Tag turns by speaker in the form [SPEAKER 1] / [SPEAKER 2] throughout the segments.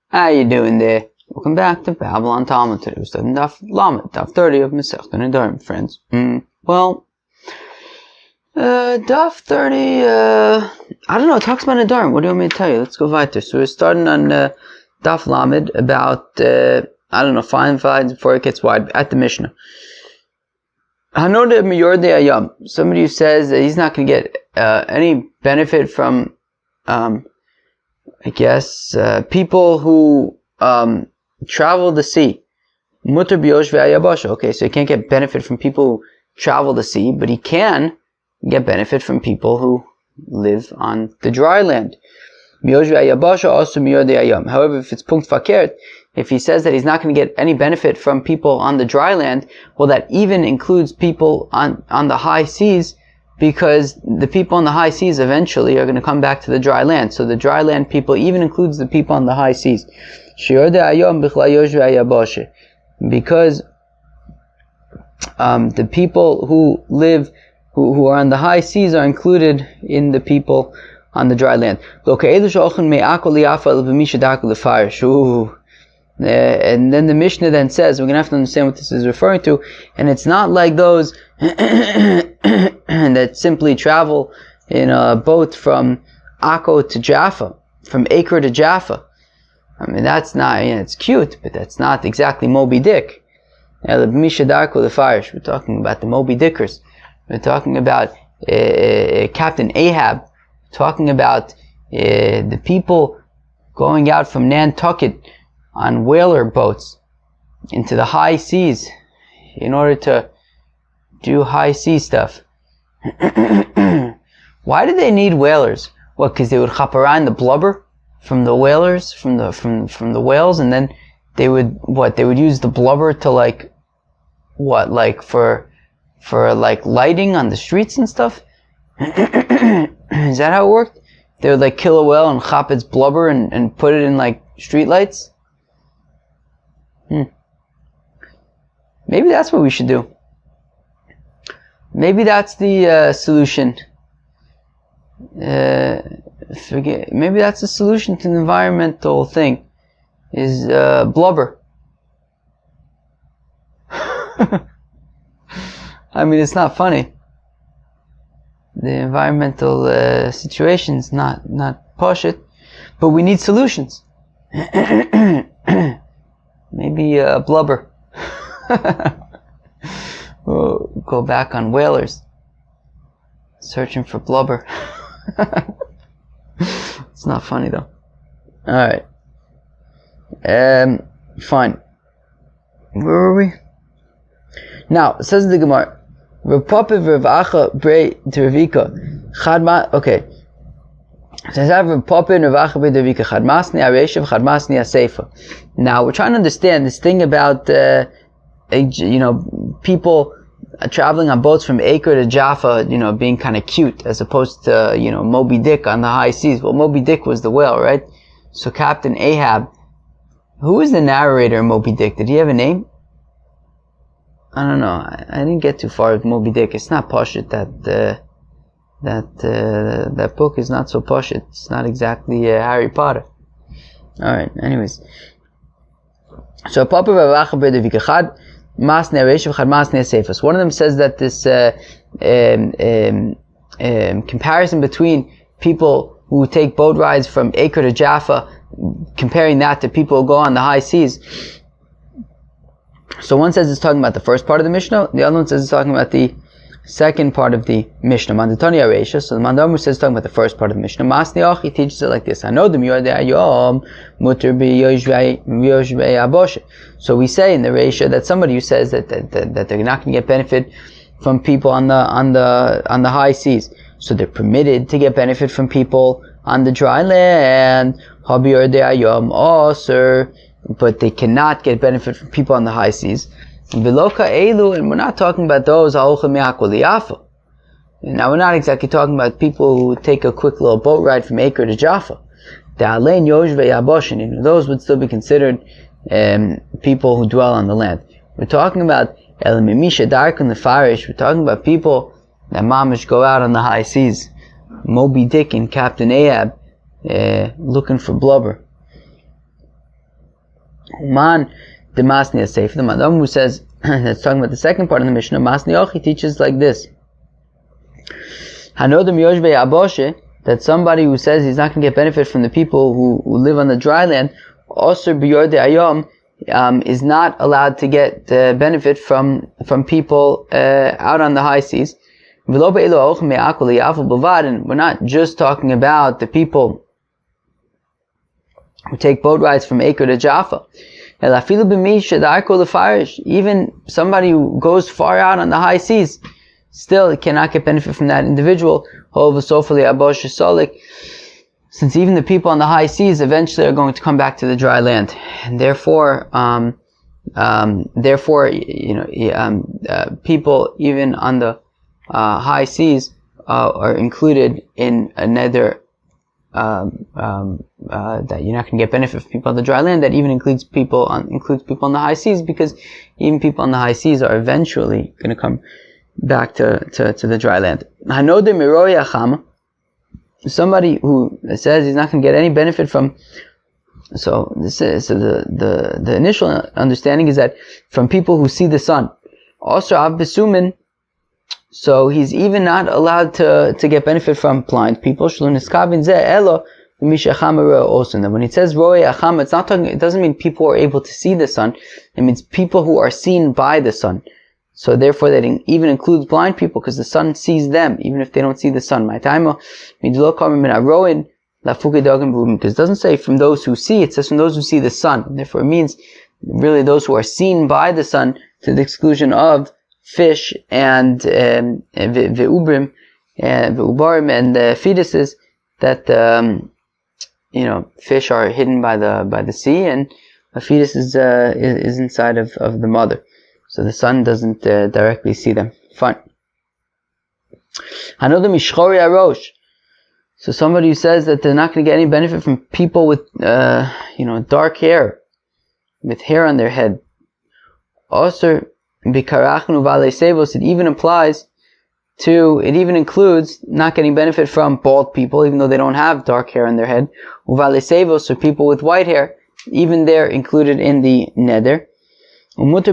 [SPEAKER 1] How you doing there? Welcome back to Babylon Talmud. Today we're studying Daf Lamed, Daf 30 of Masechta Nedarim, friends. Daf 30, I don't know, it talks about Nedarim. What do you want me to tell you? Let's go weiter. So we're starting on Daf Lamed about, 5 lines before it gets wide, at the Mishnah. Hanode Miyorde Ayam. Somebody who says that he's not going to get any benefit from, people who travel the sea. Mutter biosh ve'ayabasha. Okay, so he can't get benefit from people who travel the sea, but he can get benefit from people who live on the dry land. Biosh ve'ayabasha also miyode ayam. However, if it's punkt fakert, if he says that he's not going to get any benefit from people on the dry land, well, that even includes people on the high seas, because the people on the high seas eventually are going to come back to the dry land. So the dry land people even includes the people on the high seas. Because the people who live, who are on the high seas are included in the people on the dry land. And then the Mishnah then says, we're going to have to understand what this is referring to, and it's not like those that simply travel in a boat from Akko to Jaffa, from Acre to Jaffa. I mean, that's not, it's cute, but that's not exactly Moby Dick. We're talking about the Moby Dickers. We're talking about Captain Ahab. We're talking about the people going out from Nantucket on whaler boats into the high seas in order to do high sea stuff. Why did they need whalers? What, because they would chop around the blubber from the whalers, from the whales, and then they would use the blubber to for lighting on the streets and stuff? Is that how it worked? They would kill a whale and chop its blubber and put it in street lights? Maybe that's what we should do. Maybe that's the solution. Maybe that's the solution to the environmental thing, is blubber. I mean, it's not funny. The environmental situation's not poshut, but we need solutions. Maybe blubber. We'll go back on whalers, searching for blubber. It's not funny though. Alright. Fine. Where were we? Now, it says in the Gemara, okay. Now we're trying to understand this thing about people traveling on boats from Acre to Jaffa, being kind of cute, as opposed to Moby Dick on the high seas. Well, Moby Dick was the whale, right? So Captain Ahab, who is the narrator of Moby Dick? Did he have a name? I don't know. I didn't get too far with Moby Dick. It's not poshut that book is not so poshut. It's not exactly Harry Potter. Alright, anyways. So Papa one of them says that this comparison between people who take boat rides from Acre to Jaffa, comparing that to people who go on the high seas. So one says it's talking about the first part of the Mishnah, the other one says it's talking about the second part of the Mishnah. Mandatoni Aresha. So the Mandamu says it's talking about the first part of the Mishnah. Masni Achi teaches it like this. I know the Ayom Mutter Aboshe. So we say in the Resha that somebody who says that they're not going to get benefit from people on the high seas, so they're permitted to get benefit from people on the dry land. Habiyar de Ayom Osir, but they cannot get benefit from people on the high seas. And we're not talking about those. Now we're not exactly talking about people who take a quick little boat ride from Acre to Jaffa. Those would still be considered people who dwell on the land. We're talking about we're talking about people that mamish go out on the high seas. Moby Dick and Captain Ahab looking for blubber. Man, the Masni is safe. The Madam who says that's talking about the second part of the Mishnah. Masni Ochi teaches like this: Hanodam Yoshvei Aboshe, that somebody who says he's not going to get benefit from the people who live on the dry land, Osir Biyorde Ayom, is not allowed to get benefit from people out on the high seas. And we're not just talking about the people who take boat rides from Acre to Jaffa. Even somebody who goes far out on the high seas still cannot get benefit from that individual. Since even the people on the high seas eventually are going to come back to the dry land, and therefore, people even on the high seas are included in a nether that you're not going to get benefit from people on the dry land. That even includes people on the high seas, because even people on the high seas are eventually going to come back to the dry land. Somebody who says he's not going to get any benefit from, the initial understanding is that from people who see the sun. Also, so he's even not allowed to get benefit from blind people. When it says roe acham, it's not talking. It doesn't mean people are able to see the sun. It means people who are seen by the sun. So therefore, that even includes blind people, because the sun sees them, even if they don't see the sun. Because it doesn't say from those who see; it says from those who see the sun. And therefore, it means really those who are seen by the sun, to the exclusion of fish and ve'ubrim and ve'ubarim and fetuses. That fish are hidden by the sea, and a fetus is inside of the mother. So the sun doesn't directly see them. Fine. So somebody who says that they're not going to get any benefit from people with dark hair, with hair on their head. Also, it even includes not getting benefit from bald people, even though they don't have dark hair on their head. So people with white hair, even they're included in the neder. But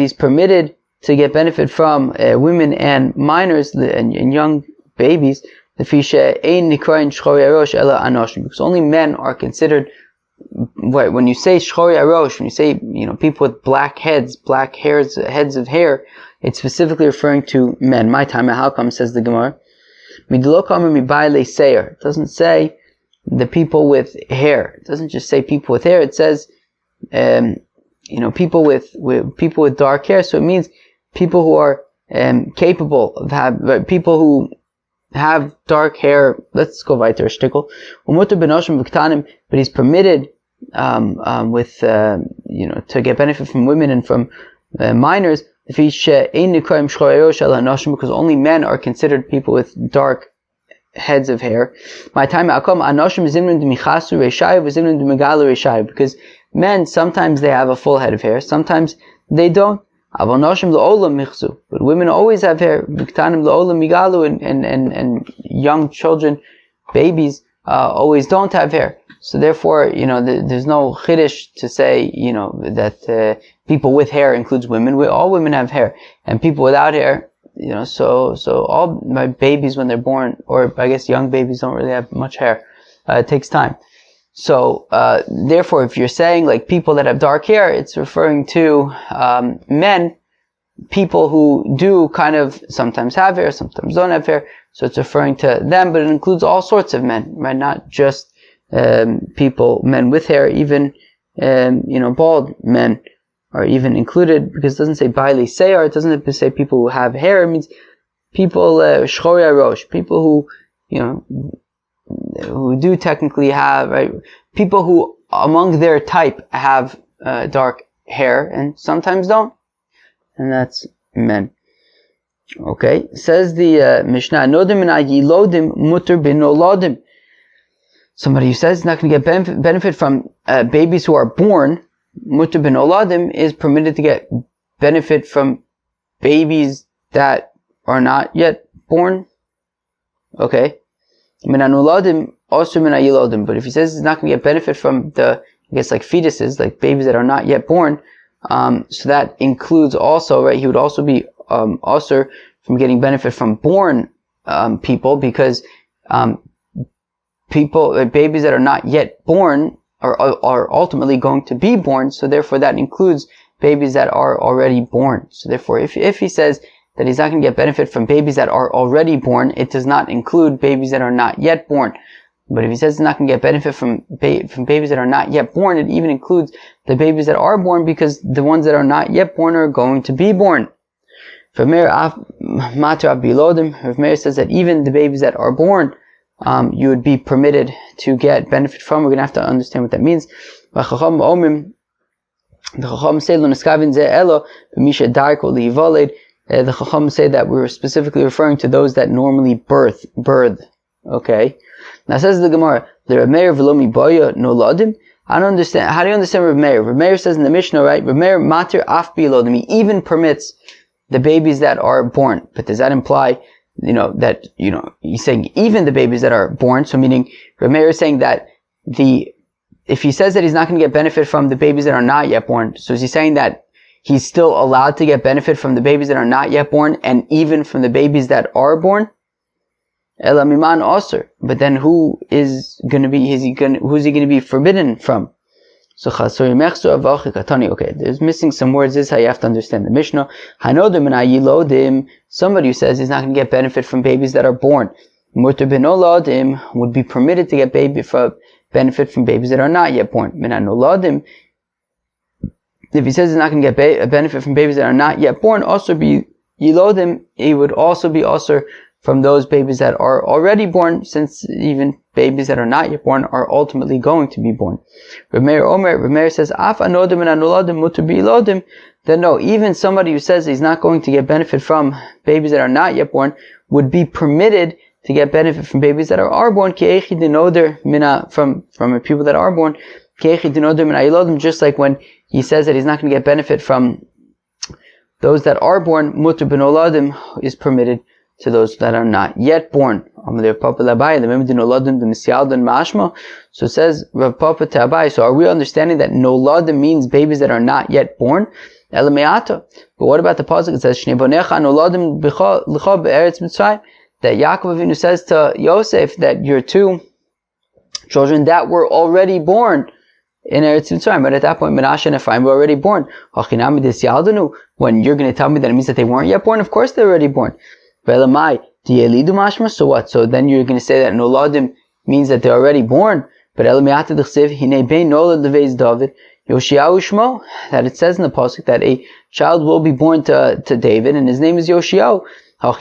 [SPEAKER 1] he's permitted to get benefit from women and minors and young babies, because only men are considered. When you say shchori arosh, when you say people with black heads of hair, it's specifically referring to men. My time, how come, says the Gemara? It doesn't say the people with hair. It doesn't just say people with hair. It says people with dark hair. So it means people who are capable of people who have dark hair. Let's go weiter, shtickle. But he's permitted to get benefit from women and from minors, because only men are considered people with dark heads of hair. My time, because men, sometimes they have a full head of hair, sometimes they don't. But women always have hair, and young children, babies, always don't have hair. So therefore, there's no chiddush to say, that people with hair includes women. All women have hair, and people without hair, so all my babies when they're born, or I guess young babies, don't really have much hair. It takes time. So therefore, if you're saying like people that have dark hair, it's referring to men, people who do kind of sometimes have hair, sometimes don't have hair. So it's referring to them, but it includes all sorts of men, right? Not just men with hair, even bald men are even included, because it doesn't say bailei seyar, it doesn't say people who have hair. It means people shchori arosh, people who who do technically have, right? People who among their type have dark hair and sometimes don't, and that's men. Okay, says the Mishnah, Nodim and Yilodim mutter binoladim. Somebody who says he's not going to get benefit from babies who are born, mutter binoladim, is permitted to get benefit from babies that are not yet born. Okay, minanoladim also minayilodim. But if he says he's not going to get benefit from the I guess like fetuses, like babies that are not yet born. So that includes also, right, he would also be also from getting benefit from born people, because babies that are not yet born are ultimately going to be born, so therefore that includes babies that are already born. So therefore, if he says that he's not going to get benefit from babies that are already born, it does not include babies that are not yet born. But if he says he's not going to get benefit from babies that are not yet born, it even includes the babies that are born, because the ones that are not yet born are going to be born. Rav Meir says that even the babies that are born, you would be permitted to get benefit from. We're going to have to understand what that means. The Chacham say, the Chacham say that we're specifically referring to those that normally birth. Okay. Now says the Gemara, the Rav Meir v'lo miboya noladim. I don't understand. How do you understand Rav Meir? Rav Meir says in the Mishnah, right? Rav Meir matir af bilodim. He even permits the babies that are born. But does that imply, that, he's saying even the babies that are born? So meaning, Rav Meir is saying that if he says that he's not going to get benefit from the babies that are not yet born, so is he saying that he's still allowed to get benefit from the babies that are not yet born, and even from the babies that are born? Ela miman osir. But then who's he going to be forbidden from? So okay, there's missing some words. This is how you have to understand the Mishnah. Somebody who says he's not going to get benefit from babies that are born, would be permitted to get benefit from babies that are not yet born. If he says he's not going to get a benefit from babies that are not yet born, also be yilodim, he would also be also from those babies that are already born, since even babies that are not yet born are ultimately going to be born. Rav Meir says, Af anodim and anuladim mutar bi'ilodim. Then no, even somebody who says he's not going to get benefit from babies that are not yet born would be permitted to get benefit from babies that are born, from people that are born, just like when he says that he's not going to get benefit from those that are born, mutar binoladim is permitted to those that are not yet born. So it says Rav Papa to Abai. So are we understanding that noladim means babies that are not yet born? But what about the pasuk? It says that Yaakov Avinu says to Yosef that your two children that were already born in Eretz Mitzrayim, but at that point Menashe and Ephraim were already born. When you're going to tell me that it means that they weren't yet born, of course they're already born. So what? So then you're going to say that noladim means that they're already born. But that it says in the pasuk that a child will be born to David, and his name is Yoshiyahu. Are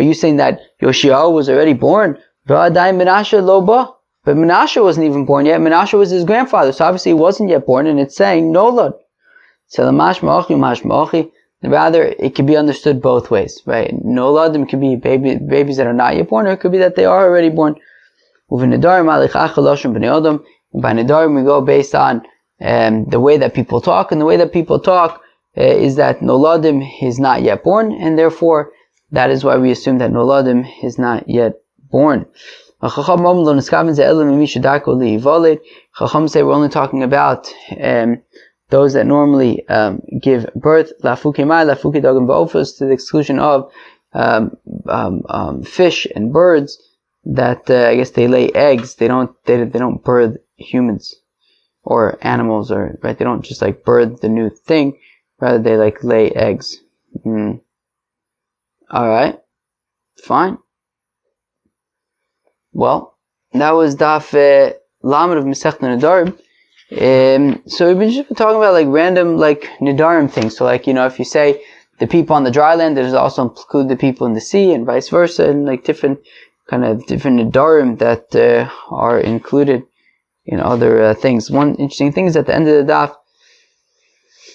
[SPEAKER 1] you saying that Yoshiyahu was already born? But Menashe wasn't even born yet. Menashe was his grandfather, so obviously he wasn't yet born, and it's saying nolad. Rather, it can be understood both ways, right? Noladim could be babies that are not yet born, or it could be that they are already born. By Nedarim, we go based on the way that people talk, and the way that people talk is that noladim is not yet born, and therefore that is why we assume that noladim is not yet born. Chacham say we're only talking about those that normally give birth, to the exclusion of fish and birds that I guess they lay eggs. They don't birth humans or animals, or right. They don't just like birth the new thing. Rather, they like lay eggs. All right, fine. Well, that was Daf Lamed of Masechta Nedarim. So we've been just talking about like random like Nedarim things. So like, if you say the people on the dry land, there's also include the people in the sea, and vice versa, and like different Nedarim that are included in other things. One interesting thing is at the end of the daf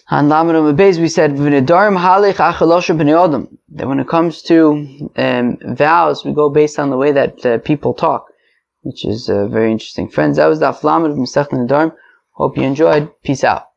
[SPEAKER 1] on Lamed Amud Beis we said Nedarim halech achalosha b'nei adam, that when it comes to vows, we go based on the way that people talk, which is very interesting. Friends, that was Daf Lamed of Masechta Nedarim. Hope you enjoyed. Peace out.